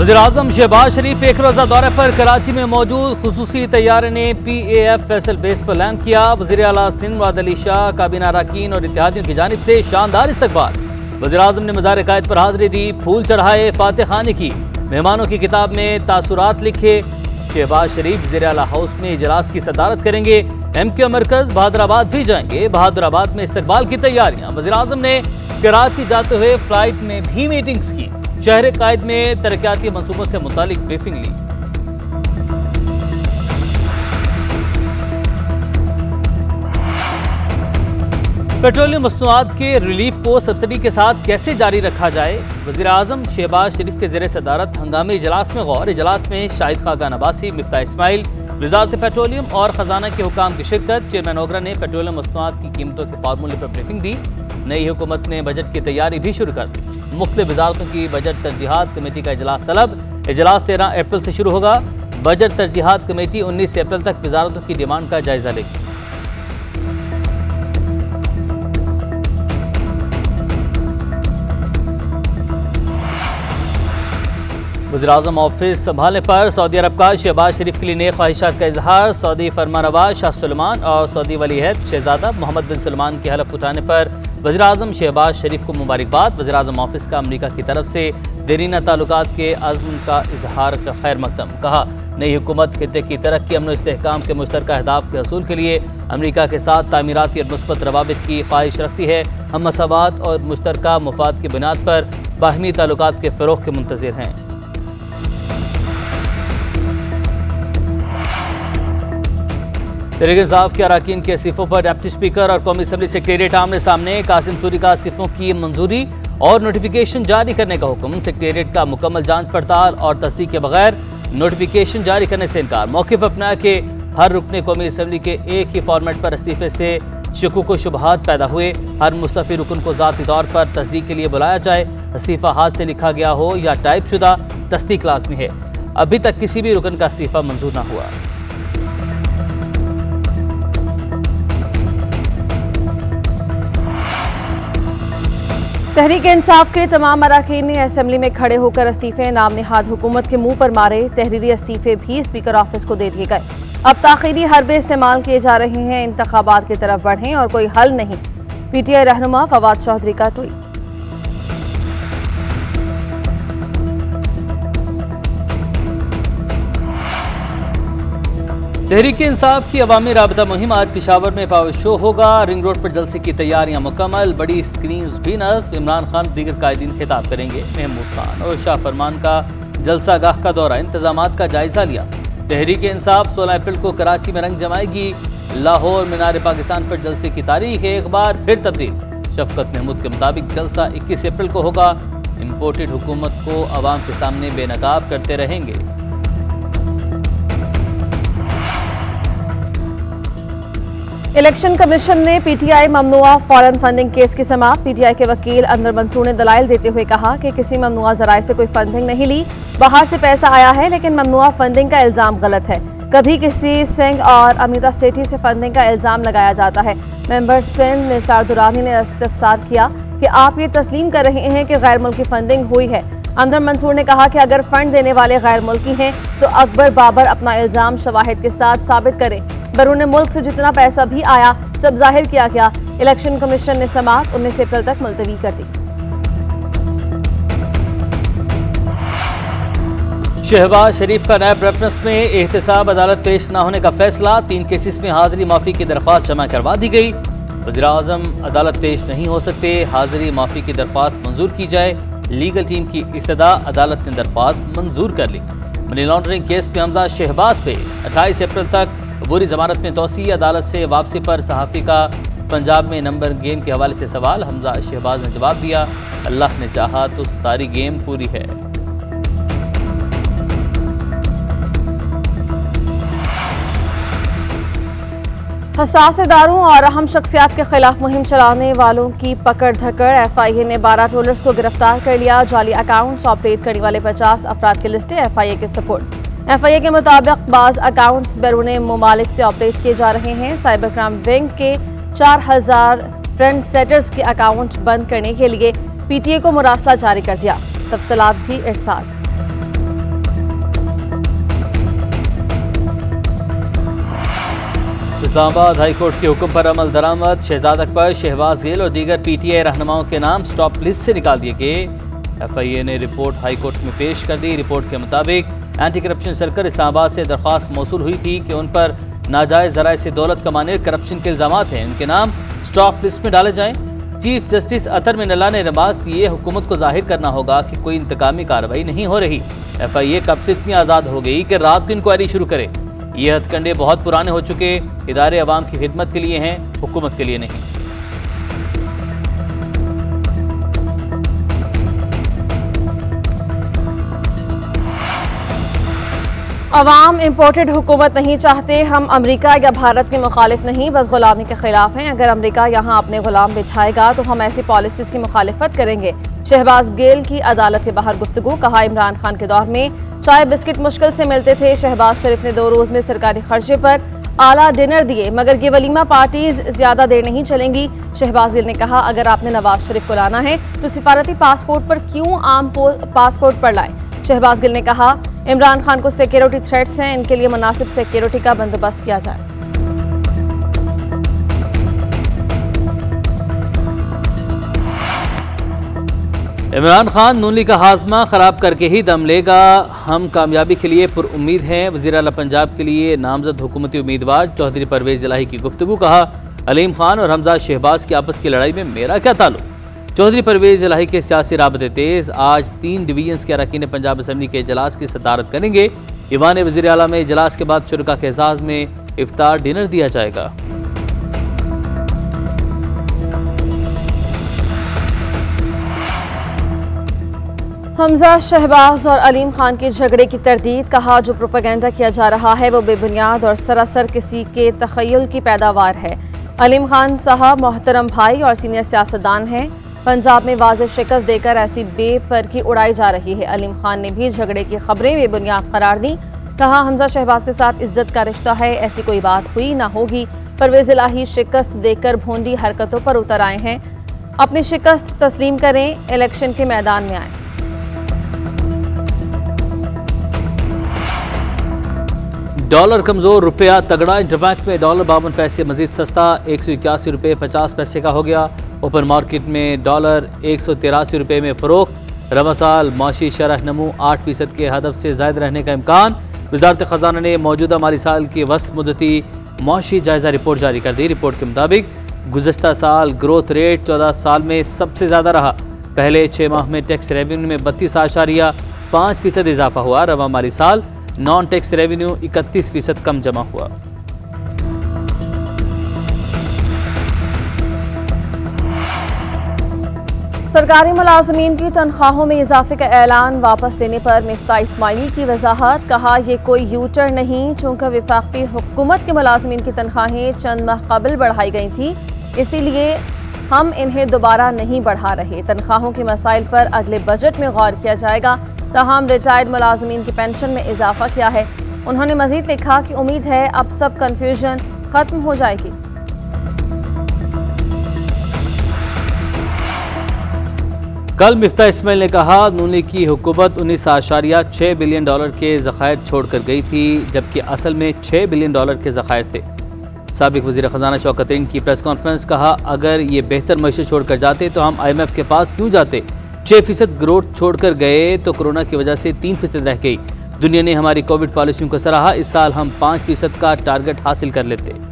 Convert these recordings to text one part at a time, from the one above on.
वज़ीर-ए-आज़म शहबाज शरीफ एक रोज़ा दौरे पर कराची में मौजूद। खुसूसी तैयारे ने PAF फैसल बेस पर लैंड किया। वज़ीर आला सिंध मुराद अली शाह, काबीना अरकान और इत्तेहादियों की जानिब से शानदार इस्तकबाल। वज़ीर-ए-आज़म ने मज़ार कायद पर हाज़िरी दी, फूल चढ़ाए, फातिह खानी की, मेहमानों की किताब में तासुरात लिखे। शहबाज शरीफ वज़ीर आला हाउस में इजलास की सदारत करेंगे। MQ मरकज़ बहादुराबाद भी जाएंगे। बहादुराबाद में इस्तकबाल की तैयारियां। वज़ीर-ए-आज़म ने कराची जाते हुए फ्लाइट में भी मीटिंग्स की। शहर कायद में तरक्याती मंसूबों से मुतालिक ब्रीफिंग ली। पेट्रोलियम मसनूआत के रिलीफ को सब्सिडी के साथ कैसे जारी रखा जाए, वज़ीर-ए-आज़म शहबाज शरीफ के ज़ेर सदारत हंगामी इजलास में गौर। इजलास में शाहिद खाकान अब्बासी, मिफ्ताह इस्माइल, वज़ारत पेट्रोलियम और खजाना के हुकाम की शिरकत। चेयरमैन ओगरा ने पेट्रोलियम मसनूआत की कीमतों के फार्मूले पर ब्रीफिंग दी। नई हुकूमत ने बजट की तैयारी भी शुरू कर दी। मुख्तलिफ वज़ारतों की बजट तरजीहात कमेटी का इजलास तलब। इजलास 13 अप्रैल से शुरू होगा। बजट तरजीहात कमेटी 19 अप्रैल तक वज़ारतों की डिमांड का जायजा लेगी। वज़ीर-ए-आज़म ऑफिस संभालने पर सऊदी अरब का शहबाज शरीफ के लिए नेक ख्वाहिशात का इजहार। सऊदी फरमानरवा शाह सलमान और सऊदी वलीअहद शहजादा मोहम्मद बिन सलमान के हलफ उठाने पर वज़ीर-ए-आज़म शहबाज शरीफ को मुबारकबाद। वज़ीर-ए-आज़म ऑफिस का अमरीका की तरफ से देरीना ताल्लुकात के अज़्म का इजहार खैर मकदम। कहा, नई हुकूमत खित्ते की तरक्की, अमन और इस्तेहकाम के मुश्तरका अहदाफ के हसूल के लिए अमरीका के साथ तामीराती और मुस्बत रवाबित की ख्वाहिश रखती है। हम मसावात और मुश्तरका मुफाद की बुनियाद पर बाहमी ताल्लुकात के फ़रोग़ के मुंतज़िर हैं। तहरीक इंसाफ के अरकान के इस्तीफों पर डिप्टी स्पीकर और कौमी असम्बली सेक्रेटरिएट आमने सामने। कासिम सूरी का इस्तीफों की मंजूरी और नोटिफिकेशन जारी करने का हुक्म। सेक्रेटरिएट का मुकम्मल जांच पड़ताल और तस्दीक के बगैर नोटिफिकेशन जारी करने से इनकार। मौक़िफ़ अपना के हर रुकने कौमी असम्बली के एक ही फॉर्मेट पर इस्तीफे से शुकूक व शुबहात पैदा हुए। हर मुस्तफ़ी रुकन को ज़ाती तौर पर तस्दीक के लिए बुलाया जाए। इस्तीफ़ा हाथ से लिखा गया हो या टाइप शुदा, तस्दीक लाज़मी है। अभी तक किसी भी रुकन का इस्तीफ़ा मंजूर न हुआ। तहरीक इंसाफ के तमाम अरकान ने असेंबली में खड़े होकर इस्तीफे नाम निहाद हुकूमत के मुंह पर मारे। तहरीरी इस्तीफे भी स्पीकर ऑफिस को दे दिए गए। अब ताख़ीरी हरबे इस्तेमाल किए जा रहे हैं। इंतखाबात की तरफ बढ़ें और कोई हल नहीं। PTI रहनुमा फवाद चौधरी का ट्वीट। तहरीक इंसाफ की अवामी राबता मुहिम आज पेशावर में पावर शो होगा। रिंग रोड पर जलसे की तैयारियां मुकम्मल। बड़ी स्क्रीन्स भी नस्ब। इमरान खान दीगर कायदीन खिताब करेंगे। महमूद खान और शाह फरमान का जलसा गाह का दौरा, इंतजामात का जायजा लिया। तहरीक इंसाफ 16 अप्रैल को कराची में रंग जमाएगी। लाहौर मीनार पाकिस्तान पर जलसे की तारीख एक बार फिर तब्दील। शफकत महमूद के मुताबिक जलसा 21 अप्रैल को होगा। इम्पोर्टेड हुकूमत को अवाम के सामने बेनकाब करते रहेंगे। इलेक्शन कमीशन ने PTI ममनुआ फॉरेन फंडिंग केस की समाअत। PTI के वकील अनवर मंसूर ने दलाइल देते हुए कहा कि किसी ममनुआ जराए से कोई फंडिंग नहीं ली। बाहर से पैसा आया है, लेकिन ममनुआ फंडिंग का इल्ज़ाम गलत है। कभी किसी सिंह और अमिता सेठी से फंडिंग का इल्ज़ाम लगाया जाता है। मेंबर सिंध निसार दुरानी ने इस्तफसार किया कि आप ये तस्लीम कर रहे हैं कि गैर मुल्की फंडिंग हुई है। अनवर मंसूर ने कहा कि अगर फंड देने वाले गैर मुल्की हैं तो अकबर बाबर अपना इल्ज़ाम शवाहिद के साथ साबित करें। बैरून मुल्क से जितना पैसा भी आया सब जाहिर किया गया। इलेक्शन कमीशन ने समाअत 19 अप्रैल तक मुलतवी कर दी। शहबाज शरीफ का नैब रेफरेंस में एहतसाब अदालत पेश न होने का फैसला। 3 केसेस में हाजिरी माफ़ी की दरख्वास्त जमा करवा दी गई। वज़ीर-ए-आज़म अदालत पेश नहीं हो सकते, हाजिरी माफ़ी की दरख्वास्त मंजूर की जाए। लीगल टीम की इस्तदा, अदालत ने दरख्वास्त मंजूर कर ली। मनी लॉन्ड्रिंग केस में हमजा शहबाज पे 28 अप्रैल तक बुरी जमानत में तोसी। अदालत से वापसी पर सहाफ़ी का पंजाब में नंबर गेम के हवाले से सवाल। हमजा शहबाज ने जवाब दिया, अल्लाह ने चाहा तो सारी गेम पूरी है। हसास इदारों और अहम शख्सियात के खिलाफ मुहिम चलाने वालों की पकड़ धकड़। FIA ने 12 ट्रोलर्स को गिरफ्तार कर लिया। जाली अकाउंट्स ऑपरेट करने वाले 50 अफराद की लिस्टें FIA के सपोर्ट। FIA के मुताबिक बाज़ अकाउंट्स बैरून मुमालिक से ऑपरेट किए जा रहे हैं। साइबर क्राइम विंग के 4000 ट्रेंड सेटर्स के अकाउंट बंद करने के लिए PTA को मुरासला जारी कर दिया। तफसीलात भी इरसाल। इस्लामाबाद हाई कोर्ट के हुक्म पर अमल दरामद। शहजाद अकबर, शहबाज गिल और दीगर पीटीआई रहनुमाओं के नाम स्टॉप लिस्ट से निकाल दिए गए। एफआईए ने रिपोर्ट हाई कोर्ट में पेश कर दी। रिपोर्ट के मुताबिक एंटी करप्शन सर्कल इस्लामाबाद से दरख्वास्त मौसूल हुई थी कि उन पर नाजायज ज़राए से दौलत कमाने करप्शन के इल्ज़ाम हैं, उनके नाम स्टॉप लिस्ट में डाले जाएं। चीफ जस्टिस अतर मिनल्ला ने रिमार्क दिए, हुकूमत को जाहिर करना होगा कि कोई इंतकामी कार्रवाई नहीं हो रही। एफआईए कब से इतनी आज़ाद हो गई कि रात को इंक्वायरी शुरू करे। ये हथकंडे बहुत पुराने हो चुके, इदारे अवाम की खिदमत के लिए हैं, हुकूमत के लिए नहीं। अवाम इम्पोर्टेड हुकूमत नहीं चाहते। हम अमेरिका या भारत के मुखालिफ नहीं, बस गुलामी के खिलाफ हैं। अगर अमेरिका यहाँ अपने गुलाम बिछाएगा तो हम ऐसी पॉलिसीज की मुखालिफत करेंगे। शहबाज गिल की अदालत के बाहर गुफ्तगू। कहा, इमरान खान के दौर में चाय बिस्किट मुश्किल से मिलते थे। शहबाज शरीफ ने 2 रोज में सरकारी खर्चे पर आला डिनर दिए, मगर ये वलीमा पार्टीज ज्यादा देर नहीं चलेंगी। शहबाज गिल ने कहा, अगर आपने नवाज शरीफ को लाना है तो सिफारती पासपोर्ट पर क्यों आम पासपोर्ट पर लाएं। शहबाज गिल ने कहा, इमरान खान को सिक्योरिटी थ्रेट्स हैं, इनके लिए मुनासिब सिक्योरिटी का बंदोबस्त किया जाए। इमरान खान नून लीग का हाजमा खराब करके ही दम लेगा। हम कामयाबी के लिए पुरुम्मीद हैं। वज़ीर आला पंजाब के लिए नामजद हुकूमती उम्मीदवार चौधरी परवेज इलाही की गुफ्तगू। कहा, अलीम खान और हमजा शहबाज की आपस की लड़ाई में मेरा क्या ताल्लुक। चौधरी परवेज इलाही के सियासी राबते तेज आज 3 डिवीजन्स के अरकान पंजाब असम्बली के इजलास की सदारत करेंगे। ईवान वज़ीर आला में इजलास के बाद शुरका के एजाज़ में इफ्तार डिनर दिया जाएगा। हमजा शहबाज और अलीम खान के झगड़े की तरदीद। कहा, जो प्रोपेगेंडा किया जा रहा है वो बेबुनियाद और सरासर किसी के तखय्युल की पैदावार है। अलीम खान साहब मोहतरम भाई और सीनियर सियासतदान हैं। पंजाब में वाज़ेह शिकस्त देकर ऐसी बेफर्की उड़ाई जा रही है। अलीम खान ने भी झगड़े की खबरें बेबुनियाद करार दी। कहा, हमजा शहबाज के साथ इज्जत का रिश्ता है, ऐसी कोई बात हुई ना होगी। परवेज इलाही शिकस्त देकर भोंडी हरकतों पर उतर आए हैं। अपनी शिकस्त तस्लीम करें, इलेक्शन के मैदान में आए। डॉलर कमजोर, रुपया तगड़ा। इंटरबैंक में डॉलर 52 पैसे मजीद सस्ता 181 रुपये 50 पैसे का हो गया। ओपन मार्केट में डॉलर 183 रुपये में फरोख्त। रवा साल माशी शरह नमू 8% के हदफ से ज़ायद रहने का इम्कान। वज़ारत ख़ज़ाना ने मौजूदा माली साल की वस्त मुद्दती माशी जायज़ा रिपोर्ट जारी कर दी। रिपोर्ट के मुताबिक गुज़श्ता साल ग्रोथ रेट 14 साल में सबसे ज़्यादा रहा। पहले 6 माह में टैक्स रेवेन्यू में 32.5% इजाफा हुआ। रवा माली साल नॉन टैक्स रेवेन्यू 31% कम जमा हुआ। सरकारी मुलाजमीन की तनख्वाहों में इजाफे का ऐलान वापस देने पर मिफ्ता इस्माइल की वजाहत। कहा, ये कोई यूटर्न नहीं, चूँकि वफाकी हुकूमत के मुलाजमीन की तनख्वाहें चंद माह कबल बढ़ाई गई थी, इसीलिए हम इन्हें दोबारा नहीं बढ़ा रहे। तनख्वाहों के मसाइल पर अगले बजट में गौर किया जाएगा। ताहम रिटायर्ड मुलाजमीन की पेंशन में इजाफा किया है। उन्होंने मजीद लिखा कि उम्मीद है अब सब कन्फ्यूजन खत्म हो जाएगी। कल मिफ्ता इस्माइल ने कहा, नून लीग की हुकूमत 19.6 बिलियन डॉलर के ज़खायर छोड़कर गई थी, जबकि असल में 6 बिलियन डॉलर के ज़खायर थे। साबिक वज़ीर ख़ज़ाना शौकत तरीन की प्रेस कॉन्फ्रेंस। कहा, अगर ये बेहतर मैशत छोड़कर जाते तो हम IMF के पास क्यों जाते। 6% ग्रोथ छोड़कर गए तो कोरोना की वजह से 3% रह गई। दुनिया ने हमारी कोविड पॉलिसियों को सराहा। इस साल हम 5% का टारगेट हासिल कर लेते।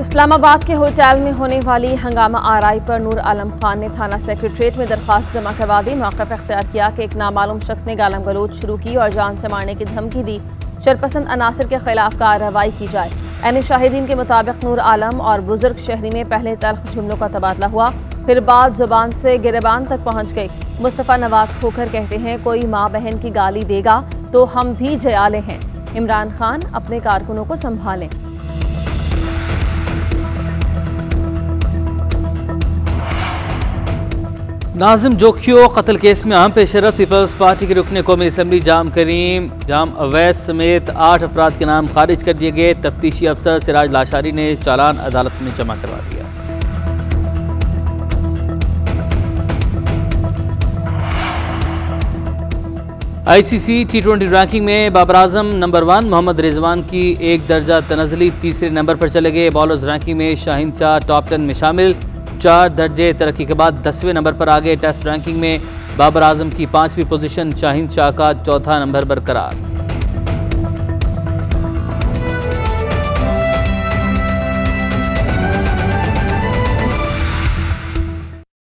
इस्लामाबाद के होटल में होने वाली हंगामा आरआई पर नूर आलम खान ने थाना सेक्रेटरीट में दरख्वास्त जमा करवा दी। मौक़िफ़ इख्तियार किया कि एक नामालूम शख्स ने गालम गलोच शुरू की और जान से मारने की धमकी दी। शरपसंद अनासर के खिलाफ कार्रवाई की जाए। ऐन शाहिदीन के मुताबिक नूर आलम और बुजुर्ग शहरी में पहले तल्ख जुमलों का तबादला हुआ, फिर बात जुबान से गिरबान तक पहुँच गई। मुस्तफ़ा नवाज खोखर कहते हैं, कोई माँ बहन की गाली देगा तो हम भी जयाले हैं। इमरान खान अपने कारकुनों को संभालें। नाजिम जोखियो कत्ल केस में अहम पेशरफ पीपल्स पार्टी के रुकने कौमी असम्बली जाम करीम जाम अवैस समेत 8 अफराद के नाम खारिज कर दिए गए। तफ्तीशी अफसर सिराज लाशारी ने चालान अदालत में जमा करवा दिया। आईसीसी T20 रैंकिंग में बाबर आजम नंबर 1, मोहम्मद रिजवान की एक दर्जा तनज़ली तीसरे नंबर पर चले गए। बॉलर्स रैंकिंग में शाहीन शाह टॉप 10 में शामिल, 4 दर्जे तरक्की के बाद 10वें नंबर पर आ गए। टेस्ट रैंकिंग में बाबर आजम की 5वीं पोजीशन, शाहीन शाह का चौथा नंबर बरकरार।